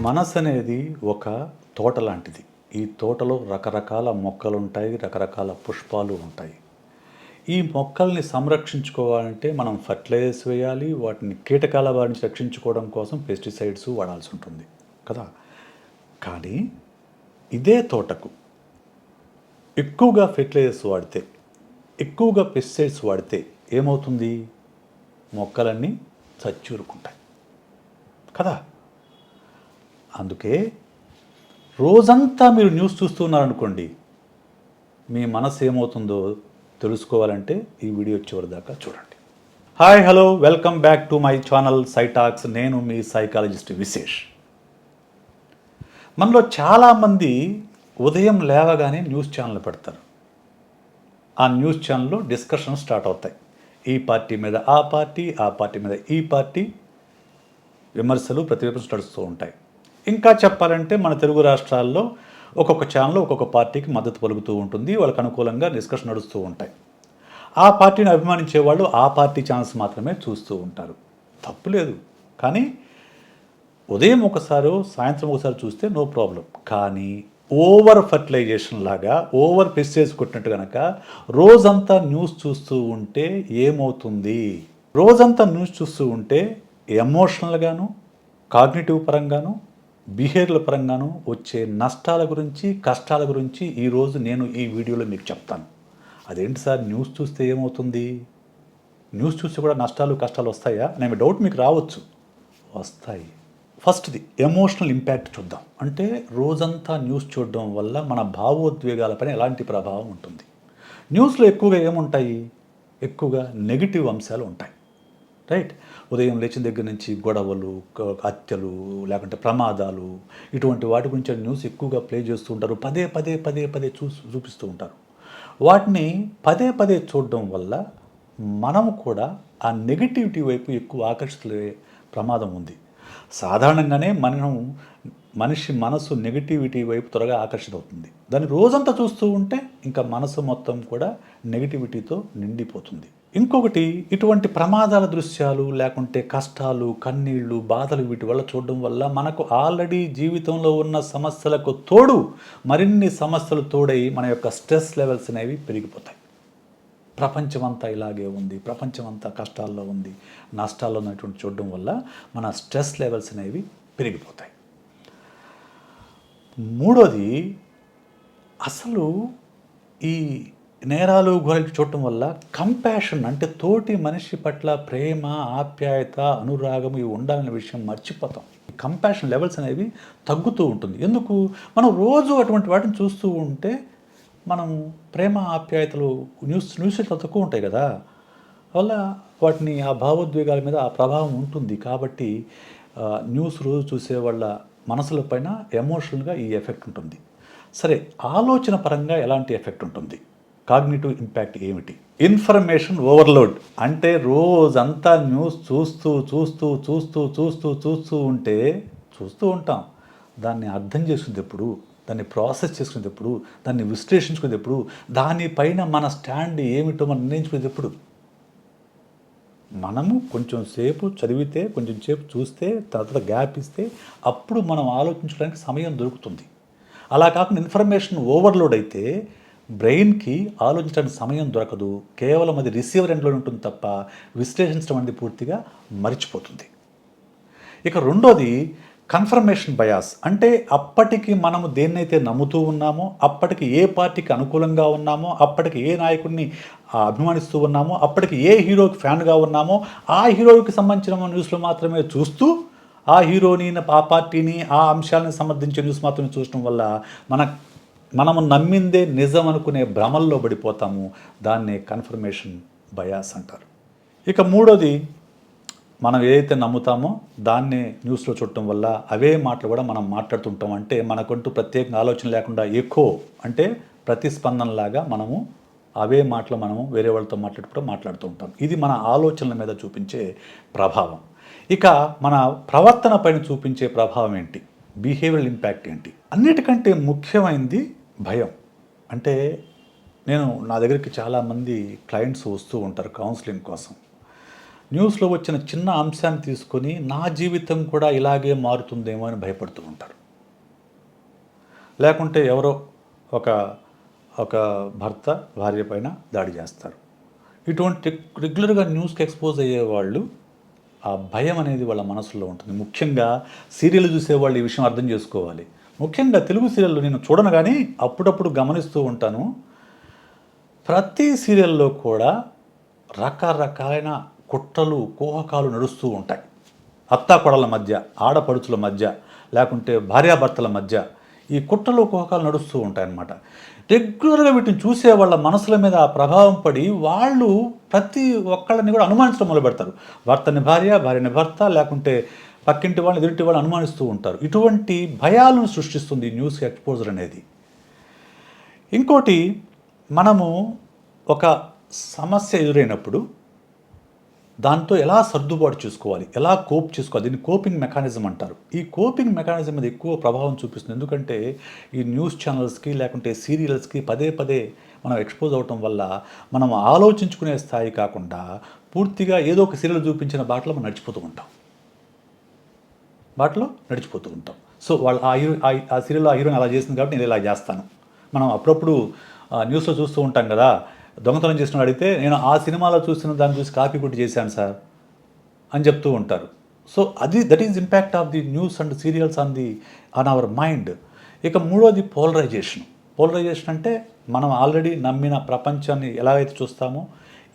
మనసు అనేది ఒక తోట లాంటిది. ఈ తోటలో రకరకాల మొక్కలుంటాయి, రకరకాల పుష్పాలు ఉంటాయి. ఈ మొక్కల్ని సంరక్షించుకోవాలంటే మనం ఫర్టిలైజర్స్ వేయాలి, వాటిని కీటకాల బారి నుంచి రక్షించుకోవడం కోసం పెస్టిసైడ్స్ వాడాల్సి ఉంటుంది కదా. కానీ ఇదే తోటకు ఎక్కువగా ఫెర్టిలైజర్స్ వాడితే, ఎక్కువగా పెస్టిసైడ్స్ వాడితే ఏమవుతుంది? మొక్కలన్నీ చచ్చూరుకుంటాయి కదా. అందుకే రోజంతా మీరు న్యూస్ చూస్తున్నారనుకోండి, మీ మనసు ఏమవుతుందో తెలుసుకోవాలంటే ఈ వీడియో చివరి దాకా చూడండి. Hi, hello, welcome back to my channel Psytalks. నేను మీ సైకాలజిస్ట్ విశేష్. మనలో చాలామంది ఉదయం లేవగానే న్యూస్ ఛానల్ పెడతారు. ఆ న్యూస్ ఛానల్లో డిస్కషన్ స్టార్ట్ అవుతాయి. ఈ పార్టీ మీద ఆ పార్టీ, ఆ పార్టీ మీద ఈ పార్టీ, విమర్శలు ప్రతివిమర్శలు నడుస్తూ ఉంటాయి. ఇంకా చెప్పాలంటే మన తెలుగు రాష్ట్రాల్లో ఒక్కొక్క ఛానల్ ఒక్కొక్క పార్టీకి మద్దతు పలుకుతూ ఉంటుంది. వాళ్ళకి అనుకూలంగా డిస్కషన్ నడుస్తూ ఉంటాయి. ఆ పార్టీని అభిమానించే వాళ్ళు ఆ పార్టీ ఛానల్స్ మాత్రమే చూస్తూ ఉంటారు. తప్పు లేదు. కానీ ఉదయం ఒకసారి, సాయంత్రం ఒకసారి చూస్తే నో ప్రాబ్లం. కానీ ఓవర్ ఫర్టిలైజేషన్ లాగా, ఓవర్ పెస్టిసైడ్స్ కొట్టినట్టు కనుక రోజంతా న్యూస్ చూస్తూ ఉంటే ఏమవుతుంది? రోజంతా న్యూస్ చూస్తూ ఉంటే ఎమోషనల్గాను, కాగ్నిటివ్ పరంగాను, బిహేవియర్ పరంగాను వచ్చే నష్టాల గురించి, కష్టాల గురించి ఈరోజు నేను ఈ వీడియోలో మీకు చెప్తాను. అదేంటి సార్, న్యూస్ చూస్తే ఏమవుతుంది? న్యూస్ చూస్తే కూడా నష్టాలు కష్టాలు వస్తాయా అనే డౌట్ మీకు రావచ్చు. వస్తాయి. ఫస్ట్ది ఎమోషనల్ ఇంపాక్ట్ చూద్దాం. అంటే రోజంతా న్యూస్ చూడడం వల్ల మన భావోద్వేగాలపైన ఎలాంటి ప్రభావం ఉంటుంది? న్యూస్లో ఎక్కువగా ఏముంటాయి? ఎక్కువగా నెగిటివ్ అంశాలు ఉంటాయి. రైట్. ఉదయం లేచిన దగ్గర నుంచి గొడవలు, హత్యలు, లేకుంటే ప్రమాదాలు, ఇటువంటి వాటి గురించి న్యూస్ ఎక్కువగా ప్లే చేస్తూ ఉంటారు. పదే పదే పదే పదే చూపిస్తూ ఉంటారు. వాటిని పదే పదే చూడడం వల్ల మనము కూడా ఆ నెగిటివిటీ వైపు ఎక్కువ ఆకర్షితులయ్యే ప్రమాదం ఉంది. సాధారణంగానే మనిషి మనసు నెగిటివిటీ వైపు త్వరగా ఆకర్షితవుతుంది. దాన్ని రోజంతా చూస్తూ ఉంటే ఇంకా మనసు మొత్తం కూడా నెగిటివిటీతో నిండిపోతుంది. ఇంకొకటి, ఇటువంటి ప్రమాదాల దృశ్యాలు, లేకుంటే కష్టాలు, కన్నీళ్ళు, బాధలు వీటి వల్ల చూడడం వల్ల మనకు ఆల్రెడీ జీవితంలో ఉన్న సమస్యలకు తోడు మరిన్ని సమస్యలు తోడై మన యొక్క స్ట్రెస్ లెవెల్స్ అనేవి పెరిగిపోతాయి. ప్రపంచమంతా ఇలాగే ఉంది, ప్రపంచమంతా కష్టాల్లో ఉంది, నష్టాల్లో ఉన్నటువంటి చూడడం వల్ల మన స్ట్రెస్ లెవెల్స్ అనేవి పెరిగిపోతాయి. మూడోది, అసలు ఈ నేరాలు ఘోరాలు చూడటం వల్ల కంపాషన్, అంటే తోటి మనిషి పట్ల ప్రేమ, ఆప్యాయత, అనురాగం ఇవి ఉండాలనే విషయం మర్చిపోతాం. కంపాషన్ లెవెల్స్ అనేవి తగ్గుతూ ఉంటుంది. ఎందుకు? మనం రోజు అటువంటి వాటిని చూస్తూ ఉంటే మనం ప్రేమ, ఆప్యాయతలు న్యూస్ తక్కువ ఉంటాయి కదా. వల్ల వాటిని ఆ భావోద్వేగాల మీద ఆ ప్రభావం ఉంటుంది. కాబట్టి న్యూస్ రోజు చూసే వాళ్ళ మనసుల పైన ఎమోషనల్గా ఈ ఎఫెక్ట్ ఉంటుంది. సరే, ఆలోచన పరంగా ఎలాంటి ఎఫెక్ట్ ఉంటుంది? కాగ్నిటివ్ ఇంపాక్ట్ ఏమిటి? Information overload. అంటే రోజంతా న్యూస్ చూస్తూ చూస్తూ చూస్తూ చూస్తూ చూస్తూ ఉంటే చూస్తూ ఉంటాం. దాన్ని అర్థం చేసుకునేటప్పుడు, దాన్ని ప్రాసెస్ చేసుకునేటప్పుడు, దాన్ని విశ్లేషించుకునేటప్పుడు, దానిపైన మన స్టాండ్ ఏమిటో మనం నిర్ణయించుకునేటప్పుడు, మనము కొంచెం సేపు చదివితే, కొంచెం సేపు చూస్తే, తర్వాత గ్యాప్ ఇస్తే అప్పుడు మనం ఆలోచించడానికి సమయం దొరుకుతుంది. అలా కాకుండా ఇన్ఫర్మేషన్ ఓవర్లోడ్ అయితే బ్రెయిన్కి ఆలోచించడానికి సమయం దొరకదు. కేవలం అది రిసీవర్ ఎండ్లో ఉంటుంది తప్ప విశ్లేషించడం అనేది పూర్తిగా మరిచిపోతుంది. ఇక రెండోది, కన్ఫర్మేషన్ బయాస్. అంటే అప్పటికి మనము దేన్నైతే నమ్ముతూ ఉన్నామో, అప్పటికి ఏ పార్టీకి అనుకూలంగా ఉన్నామో, అప్పటికి ఏ నాయకుడిని అభిమానిస్తూ ఉన్నామో, అప్పటికి ఏ హీరోకి ఫ్యాన్గా ఉన్నామో ఆ హీరోకి సంబంధించిన న్యూస్లో మాత్రమే చూస్తూ, ఆ హీరోని, ఆ పార్టీని, ఆ అంశాలను సమర్థించే న్యూస్ మాత్రమే చూడటం వల్ల మనము నమ్మిందే నిజం అనుకునే భ్రమల్లో పడిపోతాము. దాన్నే కన్ఫర్మేషన్ బయాస్ అంటారు. ఇక మూడోది, మనం ఏదైతే నమ్ముతామో దాన్నే న్యూస్లో చూడటం వల్ల అవే మాటలు కూడా మనం మాట్లాడుతుంటాం. అంటే మనకంటూ ప్రత్యేకంగా ఆలోచన లేకుండా ఎకో, అంటే ప్రతిస్పందనలాగా మనము అవే మాటలు మనము వేరే వాళ్ళతో మాట్లాడుతూ ఉంటాం. ఇది మన ఆలోచనల మీద చూపించే ప్రభావం. ఇక మన ప్రవర్తన పైన చూపించే ప్రభావం ఏంటి? బిహేవియరల్ ఇంపాక్ట్ ఏంటి? అన్నిటికంటే ముఖ్యమైనది భయం. అంటే నా దగ్గరికి చాలామంది క్లయింట్స్ వస్తూ ఉంటారు కౌన్సిలింగ్ కోసం. న్యూస్లో వచ్చిన చిన్న అంశాన్ని తీసుకొని నా జీవితం కూడా ఇలాగే మారుతుందేమో అని భయపడుతూ ఉంటారు. లేకుంటే ఎవరో ఒక ఒక భర్త భార్య పైన దాడి చేస్తారు. ఇటువంటి రెగ్యులర్గా న్యూస్కి ఎక్స్పోజ్ అయ్యేవాళ్ళు ఆ భయం అనేది వాళ్ళ మనసులో ఉంటుంది. ముఖ్యంగా సీరియల్ చూసేవాళ్ళు ఈ విషయం అర్థం చేసుకోవాలి. ముఖ్యంగా తెలుగు సీరియల్లో నేను చూడను కానీ అప్పుడప్పుడు గమనిస్తూ ఉంటాను. ప్రతి సీరియల్లో కూడా రకరకాలైన కుట్రలు కుహకాలు నడుస్తూ ఉంటాయి. అత్తాకొడల మధ్య, ఆడపడుచుల మధ్య, లేకుంటే భార్యాభర్తల మధ్య ఈ కుట్రలు కుహకాలు నడుస్తూ ఉంటాయన్నమాట. రెగ్యులర్గా వీటిని చూసే వాళ్ళ మనసుల మీద ఆ ప్రభావం పడి వాళ్ళు ప్రతి ఒక్కళ్ళని కూడా అనుమానించడం మొదలు పెడతారు. భర్తని భార్య, భార్యని భర్త, లేకుంటే పక్కింటి వాళ్ళని ఎదుటి వాళ్ళని అనుమానిస్తూ ఉంటారు. ఇటువంటి భయాలను సృష్టిస్తుంది న్యూస్ ఎక్స్పోజర్ అనేది. ఇంకోటి, మనము ఒక సమస్య ఎదురైనప్పుడు దాంతో ఎలా సర్దుబాటు చేసుకోవాలి, ఎలా కోప్ చేసుకోవాలి, దీన్ని కోపింగ్ మెకానిజం అంటారు. ఈ కోపింగ్ మెకానిజం మీద ఎక్కువ ప్రభావం చూపిస్తుంది. ఎందుకంటే ఈ న్యూస్ ఛానల్స్కి లేకుంటే సీరియల్స్కి పదే పదే మనం ఎక్స్పోజ్ అవటం వల్ల మనం ఆలోచించుకునే స్థాయి కాకుండా పూర్తిగా ఏదో ఒక సీరియల్ చూపించిన బాటలో మనం నడిచిపోతూ ఉంటాం. సో వాళ్ళు ఆ సీరియల్లో ఆ హీరోని అలా చేసింది కాబట్టి నేను ఇలా చేస్తాను. మనం అప్పుడప్పుడు న్యూస్లో చూస్తూ ఉంటాం కదా, దొంగతనం చేసిన అడిగితే నేను ఆ సినిమాలో చూసిన దాన్ని చూసి కాపీ కొట్టి చేశాను సార్ అని చెప్తూ ఉంటారు. So that is impact of the news and serials on our mind. ఇక మూడోది పోలరైజేషన్ అంటే మనం ఆల్రెడీ నమ్మిన ప్రపంచాన్ని ఎలా అయితే చూస్తామో,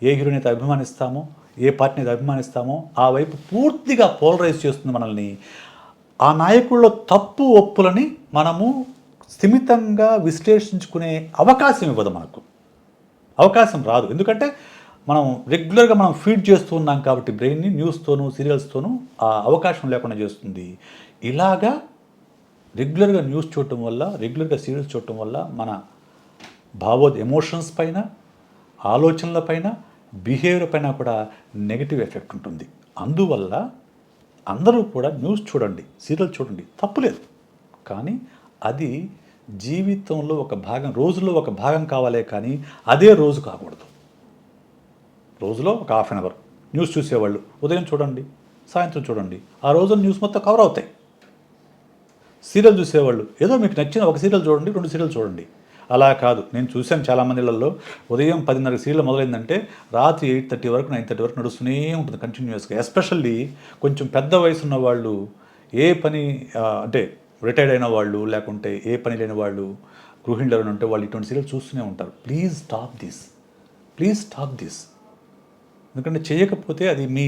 ఏ హీరోని అయితే అభిమానిస్తామో, ఏ పార్టీని అయితే అభిమానిస్తామో ఆ వైపు పూర్తిగా పోలరైజ్ చేస్తుంది మనల్ని. ఆ నాయకుల్లో తప్పు ఒప్పులని మనము స్థిమితంగా విశ్లేషించుకునే అవకాశం ఇవ్వదు, అవకాశం రాదు. ఎందుకంటే మనం రెగ్యులర్గా మనం ఫీడ్ చేస్తూ ఉన్నాం కాబట్టి బ్రెయిన్ని న్యూస్తోనూ సీరియల్స్తోనూ ఆ అవకాశం లేకుండా చేస్తుంది. ఇలాగా రెగ్యులర్గా న్యూస్ చూడటం వల్ల, రెగ్యులర్గా సీరియల్స్ చూడటం వల్ల మన ఎమోషన్స్ పైన, ఆలోచనల పైన, బిహేవియర్ పైన కూడా నెగిటివ్ ఎఫెక్ట్ ఉంటుంది. అందువల్ల అందరూ కూడా న్యూస్ చూడండి, సీరియల్ చూడండి, తప్పులేదు. కానీ అది జీవితంలో ఒక భాగం, రోజులో ఒక భాగం కావాలే కానీ అదే రోజు కాకూడదు. రోజులో ఒక హాఫ్ అన్ అవర్ న్యూస్ చూసేవాళ్ళు ఉదయం చూడండి, సాయంత్రం చూడండి, ఆ రోజు న్యూస్ మొత్తం కవర్ అవుతాయి. సీరియల్ చూసేవాళ్ళు ఏదో మీకు నచ్చిన ఒక సీరియల్ చూడండి, 2 సీరియల్ చూడండి. అలా కాదు, నేను చూశాను చాలామందిలలో ఉదయం 10:30 సీరియల్ మొదలైందంటే రాత్రి 8:30 వరకు 9:30 వరకు నడుస్తూనే ఉంటుంది కంటిన్యూస్గా. ఎస్పెషల్లీ కొంచెం పెద్ద వయసు ఉన్న వాళ్ళు, ఏ పని అంటే రిటైర్డ్ అయిన వాళ్ళు, లేకుంటే ఏ పని లేని వాళ్ళు, గృహిణులు ఎవరైనా ఉంటే వాళ్ళు ఇటువంటి సీరియల్ చూస్తూనే ఉంటారు. Please stop this. ఎందుకంటే చేయకపోతే అది మీ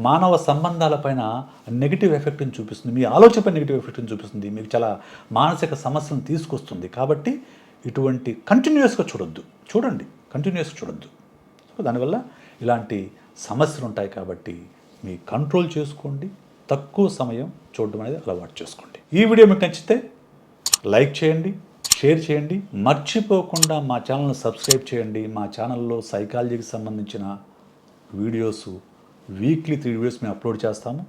మానవ సంబంధాలపైన నెగిటివ్ ఎఫెక్ట్ని చూపిస్తుంది, మీ ఆలోచనపై నెగిటివ్ ఎఫెక్ట్ని చూపిస్తుంది, మీకు చాలా మానసిక సమస్యలను తీసుకొస్తుంది. కాబట్టి ఇటువంటి కంటిన్యూస్గా చూడొద్దు. సో దానివల్ల ఇలాంటి సమస్యలు ఉంటాయి. కాబట్టి మీ కంట్రోల్ చేసుకోండి, తక్కువ సమయం చూడడం అనేది అలవాటు చేసుకోండి. ఈ వీడియో మీకు నచ్చితే లైక్ చేయండి, షేర్ చేయండి, మర్చిపోకుండా మా ఛానల్ని సబ్స్క్రైబ్ చేయండి. మా ఛానల్లో సైకాలజీకి సంబంధించిన వీడియోస్ వీక్లీ 3 వీడియోస్ మేము అప్లోడ్ చేస్తాము.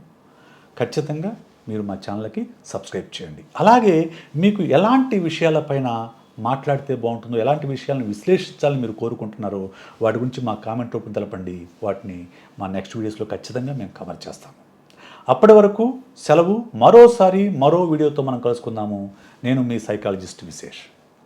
ఖచ్చితంగా మీరు మా ఛానల్కి సబ్స్క్రైబ్ చేయండి. అలాగే మీకు ఎలాంటి విషయాలపైన మాట్లాడితే బాగుంటుందో, ఎలాంటి విషయాలను విశ్లేషించాలని మీరు కోరుకుంటున్నారో వాటి గురించి మా కామెంట్ రూపంలో తెలపండి. వాటిని మా నెక్స్ట్ వీడియోస్లో ఖచ్చితంగా మేము కవర్ చేస్తాము. అప్పటి వరకు సెలవు. మరో వీడియోతో మనం కలుసుకుందాము. నేను మీ సైకాలజిస్ట్ విశేష్.